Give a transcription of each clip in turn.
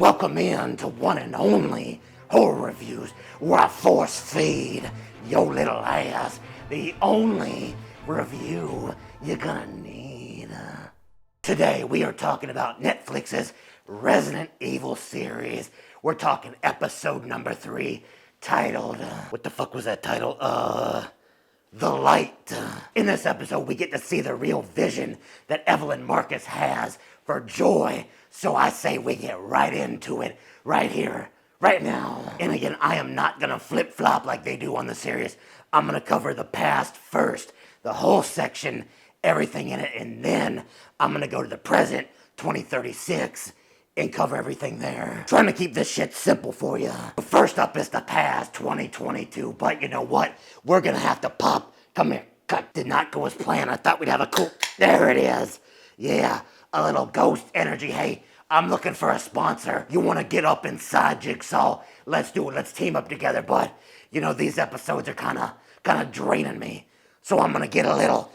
Welcome in to One and Only Horror Reviews, where I force feed your little ass the only review you're gonna need. Today we are talking about Netflix's Resident Evil series. We're talking episode number 3, titled, what the fuck was that title? The Light. In this episode, we get to see the real vision that Evelyn Marcus has for Joy. So I say we get right into it, right here, right now. And again, I am not gonna flip-flop like they do on the series. I'm gonna cover the past first, the whole section, everything in it, and then I'm gonna go to the present, 2036, and cover everything there. Trying to keep this shit simple for you. First up is the past, 2022, but you know what? We're gonna have to pop. Come here. Cut. Did not go as planned. I thought we'd have a cool... There it is. Yeah, a little ghost energy. Hey, I'm looking for a sponsor. You wanna get up inside Jigsaw? Let's do it. Let's team up together, but you know, these episodes are kinda draining me. So I'm gonna get a little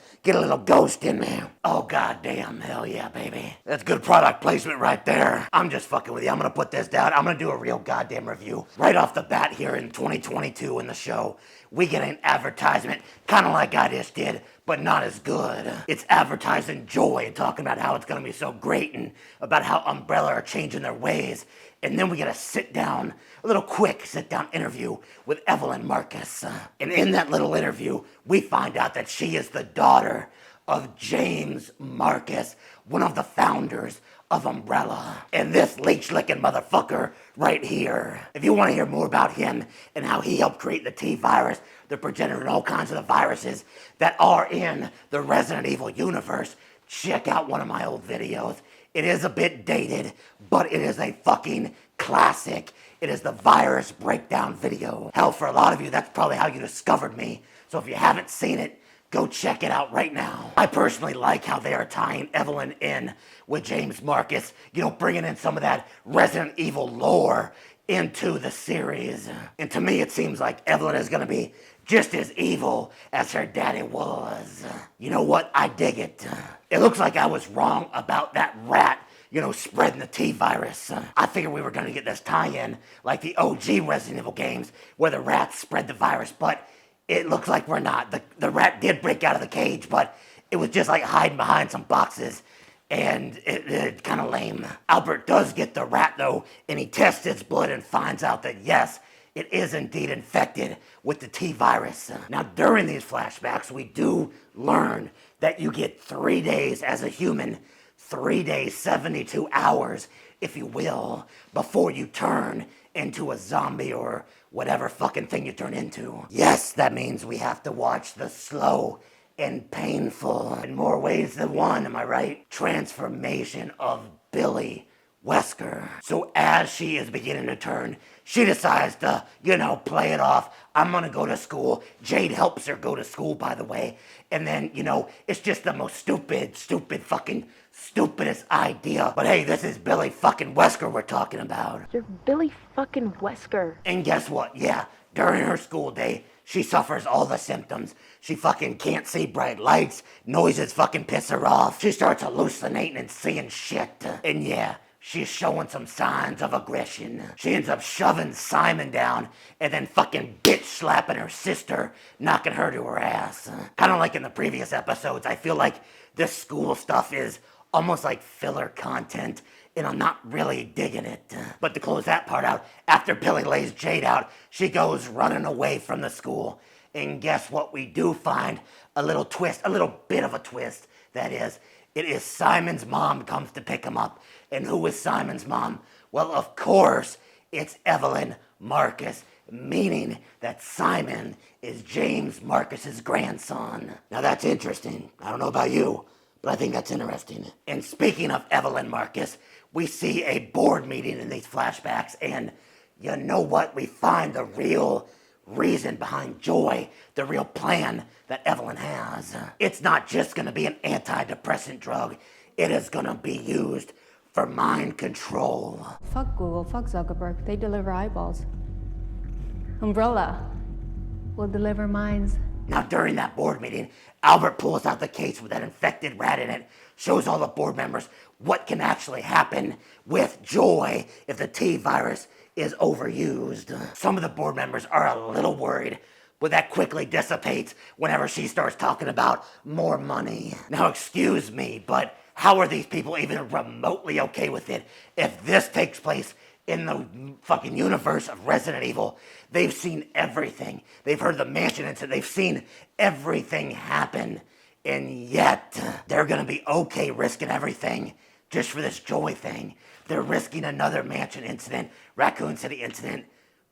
ghost in there. Oh, goddamn, hell yeah, baby. That's good product placement right there. I'm just fucking with you. I'm gonna put this down. I'm gonna do a real goddamn review. Right off the bat here in 2022 in the show, we get an advertisement, kind of like I just did, but not as good. It's advertising Joy and talking about how it's gonna be so great and about how Umbrella are changing their ways. And then we get a little quick sit-down interview with Evelyn Marcus. And in that little interview, we find out that she is the daughter of James Marcus, one of the founders of Umbrella. And this leech-licking motherfucker right here. If you want to hear more about him and how he helped create the T-virus, the progenitor and all kinds of the viruses that are in the Resident Evil universe, check out one of my old videos. It is a bit dated, but it is a fucking classic. It is the virus breakdown video. Hell, for a lot of you, that's probably how you discovered me. So if you haven't seen it, go check it out right now. I personally like how they are tying Evelyn in with James Marcus, you know, bringing in some of that Resident Evil lore into the series. And to me, it seems like Evelyn is gonna be just as evil as her daddy was. You know what? I dig it. It looks like I was wrong about that rat, you know, spreading the T-virus. I figured we were gonna get this tie-in like the OG Resident Evil games where the rats spread the virus, but it looks like we're not. The rat did break out of the cage, but it was just like hiding behind some boxes, and it kind of lame. Albert does get the rat though, and he tests its blood and finds out that yes, it is indeed infected with the T-virus. Now during these flashbacks, we do learn that you get 3 days as a human, 3 days, 72 hours, if you will, before you turn into a zombie or whatever fucking thing you turn into. Yes, that means we have to watch the slow and painful, in more ways than one, am I right? Transformation of Billy Wesker. So as she is beginning to turn, she decides to, you know, play it off. I'm gonna go to school. Jade helps her go to school, by the way. And then, you know, it's just the most stupidest idea. But hey, this is Billy fucking Wesker we're talking about. You're Billy fucking Wesker. And guess what? Yeah, during her school day, she suffers all the symptoms. She fucking can't see bright lights. Noises fucking piss her off. She starts hallucinating and seeing shit. And yeah, she's showing some signs of aggression. She ends up shoving Simon down and then fucking bitch slapping her sister, knocking her to her ass. Kind of like in the previous episodes, I feel like this school stuff is almost like filler content, and I'm not really digging it. But to close that part out, after Billy lays Jade out, she goes running away from the school. And guess what? We do find a little twist, a little bit of a twist, that is. It is Simon's mom comes to pick him up. And who is Simon's mom? Well, of course, it's Evelyn Marcus, meaning that Simon is James Marcus's grandson. Now that's interesting. I don't know about you, but I think that's interesting. And speaking of Evelyn Marcus, we see a board meeting in these flashbacks, and you know what? We find the real reason behind Joy, the real plan that Evelyn has. It's not just gonna be an antidepressant drug. It is gonna be used for mind control. Fuck Google, fuck Zuckerberg. They deliver eyeballs. Umbrella will deliver minds Now during that board meeting, Albert pulls out the case with that infected rat in it, shows all the board members what can actually happen with Joy if the T-virus is overused. Some of the board members are a little worried, but that quickly dissipates whenever she starts talking about more money. Now excuse me, but how are these people even remotely okay with it if this takes place in the fucking universe of Resident Evil? They've seen everything. They've heard the mansion incident. They've seen everything happen. And yet, they're gonna be okay risking everything just for this Joy thing. They're risking another mansion incident, Raccoon City incident,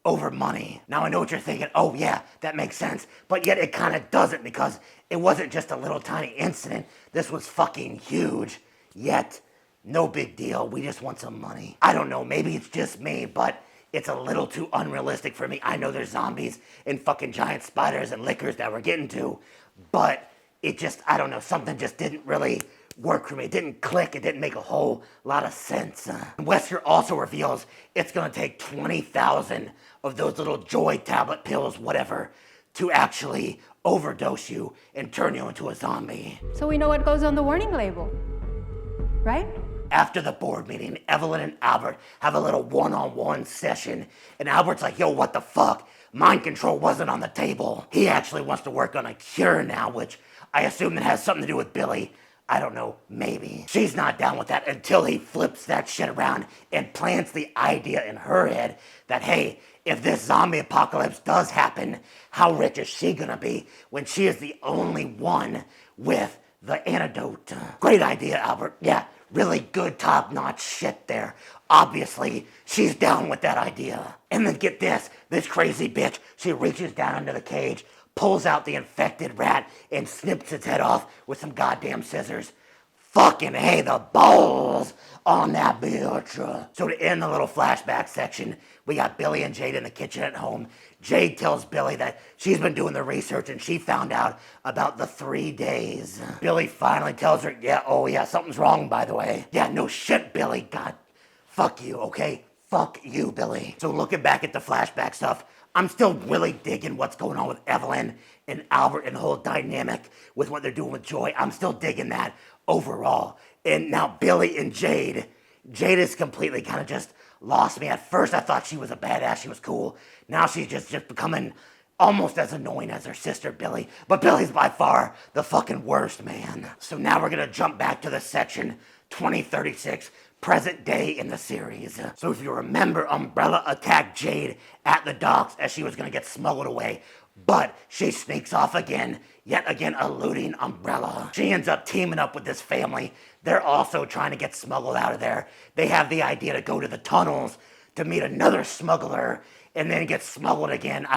over money. Now I know what you're thinking, oh yeah, that makes sense, but yet it kind of doesn't, because it wasn't just a little tiny incident. This was fucking huge, yet no big deal. We just want some money. I don't know, maybe it's just me, but it's a little too unrealistic for me. I know there's zombies and fucking giant spiders and lickers that we're getting to, but it just, I don't know, something just didn't really work for me. It didn't click. It didn't make a whole lot of sense. Wesker also reveals it's gonna take 20,000 of those little Joy tablet pills, whatever, to actually overdose you and turn you into a zombie. So we know what goes on the warning label, right? After the board meeting, Evelyn and Albert have a little one-on-one session, and Albert's like, yo, what the fuck? Mind control wasn't on the table. He actually wants to work on a cure now, which I assume that has something to do with Billy. I don't know, maybe. She's not down with that until he flips that shit around and plants the idea in her head that, hey, if this zombie apocalypse does happen, how rich is she gonna be when she is the only one with the antidote? Great idea, Albert. Yeah, really good top-notch shit there. Obviously, she's down with that idea. And then get this crazy bitch, she reaches down into the cage, pulls out the infected rat, and snips its head off with some goddamn scissors. Fucking hey, the balls on that bitch. So to end the little flashback section, we got Billy and Jade in the kitchen at home. Jade tells Billy that she's been doing the research and she found out about the 3 days. Billy finally tells her, yeah, oh yeah, something's wrong, by the way. Yeah, no shit, Billy. God, fuck you, okay? Fuck you, Billy. So looking back at the flashback stuff, I'm still really digging what's going on with Evelyn and Albert and the whole dynamic with what they're doing with Joy. I'm still digging that overall. And now Billy and Jade is completely kind of just lost me. At first I thought she was a badass, she was cool. Now she's just becoming almost as annoying as her sister Billy. But Billy's by far the fucking worst, man. So now we're gonna jump back to the section 2036, present day in the series. So if you remember, Umbrella attacked Jade at the docks as she was gonna get smuggled away, but she sneaks off again, yet again eluding Umbrella. She ends up teaming up with this family. They're also trying to get smuggled out of there. They have the idea to go to the tunnels to meet another smuggler and then get smuggled again.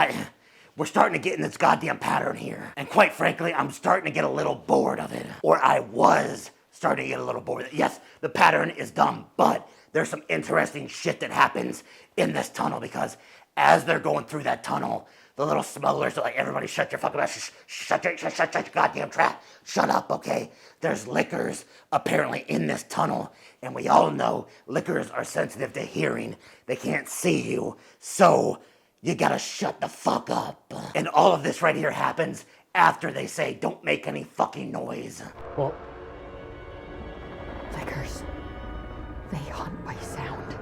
We're starting to get in this goddamn pattern here. And quite frankly, I'm starting to get a little bored of it. Or I was starting to get a little bored. Yes, the pattern is dumb, but there's some interesting shit that happens in this tunnel, because as they're going through that tunnel, the little smugglers are like, everybody shut your fucking mouth, shut your goddamn trap, shut up, okay? There's lickers apparently in this tunnel, and we all know lickers are sensitive to hearing. They can't see you, so you gotta shut the fuck up. And all of this right here happens after they say, don't make any fucking noise. Well, lickers, they hunt by sound.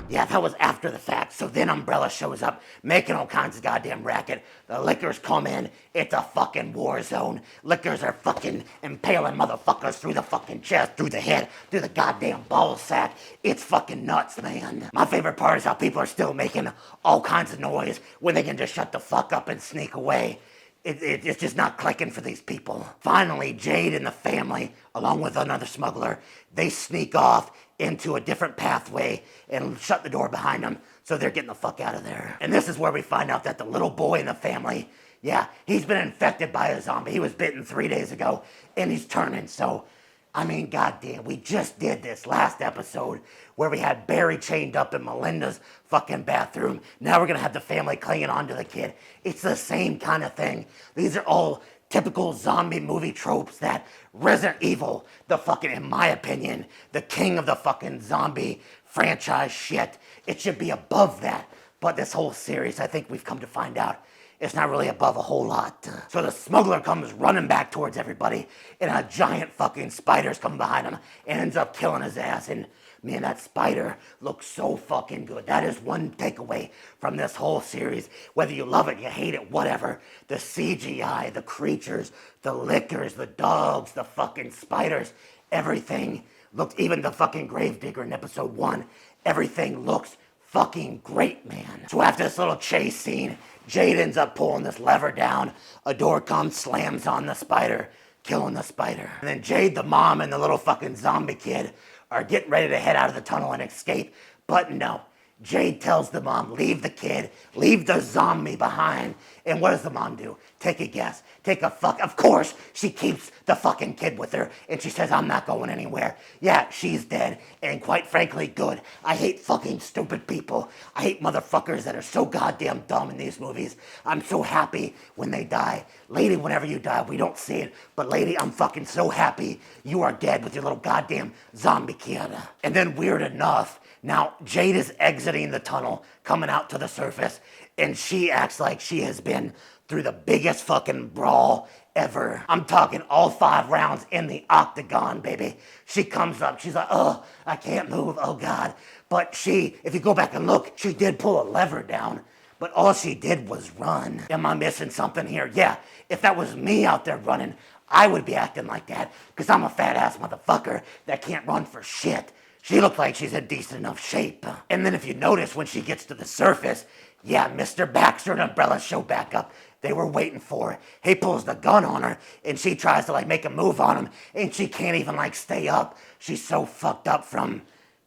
Yeah, that was after the fact. So then Umbrella shows up, making all kinds of goddamn racket. The lickers come in. It's a fucking war zone. Lickers are fucking impaling motherfuckers through the fucking chest, through the head, through the goddamn ball sack. It's fucking nuts, man. My favorite part is how people are still making all kinds of noise when they can just shut the fuck up and sneak away. It's just not clicking for these people. Finally, Jade and the family, along with another smuggler, they sneak off into a different pathway and shut the door behind them, so they're getting the fuck out of there. And this is where we find out that the little boy in the family, yeah, he's been infected by a zombie. He was bitten 3 days ago, and he's turning, so I mean, goddamn, we just did this last episode where we had Barry chained up in Melinda's fucking bathroom. Now we're gonna have the family clinging on to the kid. It's the same kind of thing. These are all typical zombie movie tropes that Resident Evil, the fucking, in my opinion, the king of the fucking zombie franchise shit, it should be above that. But this whole series, I think we've come to find out, it's not really above a whole lot. So the smuggler comes running back towards everybody, and a giant fucking spider's coming behind him and ends up killing his ass. And man, that spider looks so fucking good. That is one takeaway from this whole series. Whether you love it, you hate it, whatever. The CGI, the creatures, the lickers, the dogs, the fucking spiders, everything looked, even the fucking gravedigger in episode 1, everything looks fucking great, man. So after this little chase scene, Jade ends up pulling this lever down. A door comes, slams on the spider, killing the spider. And then Jade, the mom, and the little fucking zombie kid are getting ready to head out of the tunnel and escape. But no, Jade tells the mom, leave the kid, leave the zombie behind. And what does the mom do? Take a guess. Take a fuck. Of course, she keeps the fucking kid with her. And she says, I'm not going anywhere. Yeah, she's dead. And quite frankly, good. I hate fucking stupid people. I hate motherfuckers that are so goddamn dumb in these movies. I'm so happy when they die. Lady, whenever you die, we don't see it. But lady, I'm fucking so happy you are dead with your little goddamn zombie kid. And then weird enough, now Jade is exiting the tunnel, coming out to the surface, and she acts like she has been through the biggest fucking brawl ever. I'm talking all 5 rounds in the octagon, baby. She comes up, she's like, oh, I can't move, oh God. But she, if you go back and look, she did pull a lever down, but all she did was run. Am I missing something here? Yeah, if that was me out there running, I would be acting like that, because I'm a fat ass motherfucker that can't run for shit. She looks like she's in decent enough shape. And then if you notice, when she gets to the surface, yeah, Mr. Baxter and Umbrella show back up. They were waiting for her. He pulls the gun on her, and she tries to, like, make a move on him, and she can't even, like, stay up. She's so fucked up from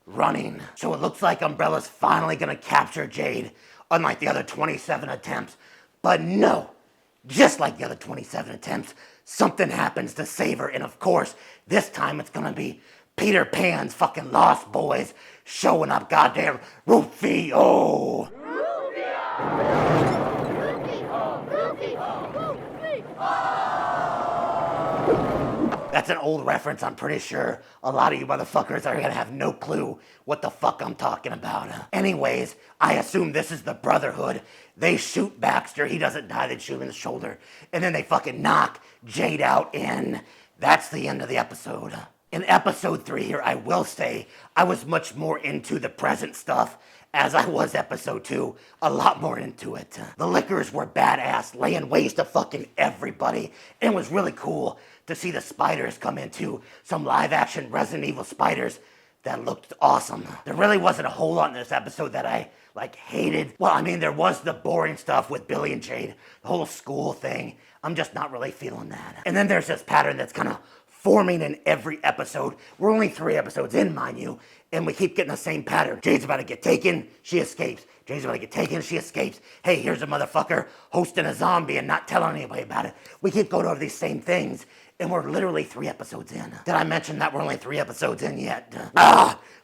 running. So it looks like Umbrella's finally gonna capture Jade, unlike the other 27 attempts. But no, just like the other 27 attempts, something happens to save her, and of course, this time it's gonna be Peter Pan's fucking Lost Boys showing up, goddamn Rufio! That's an old reference. I'm pretty sure a lot of you motherfuckers are gonna have no clue what the fuck I'm talking about. Anyways, I assume this is the Brotherhood. They shoot Baxter, he doesn't die, they shoot him in the shoulder, and then they fucking knock Jade out, and that's the end of the episode. In episode 3 here, I will say, I was much more into the present stuff as I was episode 2, a lot more into it. The lickers were badass, laying waste to fucking everybody, and it was really cool to see the spiders come into some live-action Resident Evil spiders that looked awesome. There really wasn't a whole lot in this episode that I, like, hated. Well, I mean, there was the boring stuff with Billy and Jade, the whole school thing. I'm just not really feeling that. And then there's this pattern that's kind of forming in every episode. We're only 3 episodes in, mind you, and we keep getting the same pattern. Jade's about to get taken, she escapes. Jade's about to get taken, she escapes. Hey, here's a motherfucker hosting a zombie and not telling anybody about it. We keep going over these same things, and we're literally 3 episodes in. Did I mention that we're only 3 episodes in yet?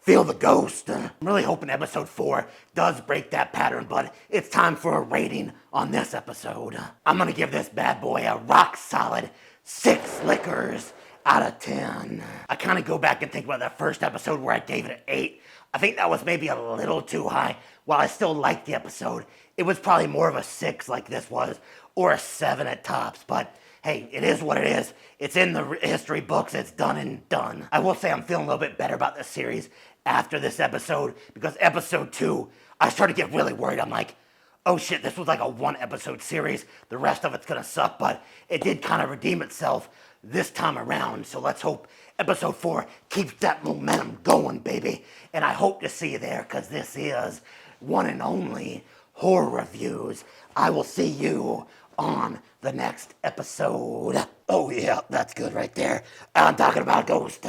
Feel the ghost. I'm really hoping episode 4 does break that pattern, but it's time for a rating on this episode. I'm gonna give this bad boy a rock solid 6 lickers out of 10. I kind of go back and think about that first episode where I gave it an 8. I think that was maybe a little too high. While I still liked the episode, it was probably more of a 6 like this was, or a 7 at tops, but hey, it is what it is. It's in the history books, it's done and done. I will say I'm feeling a little bit better about this series after this episode, because episode 2, I started to get really worried. I'm like, oh shit, this was like a 1-episode series, the rest of it's gonna suck, but it did kind of redeem itself this time around, so let's hope episode 4 keeps that momentum going, baby. And I hope to see you there, because this is One and Only Horror Reviews. I will see you on the next episode. Oh yeah, that's good right there. I'm talking about Ghost.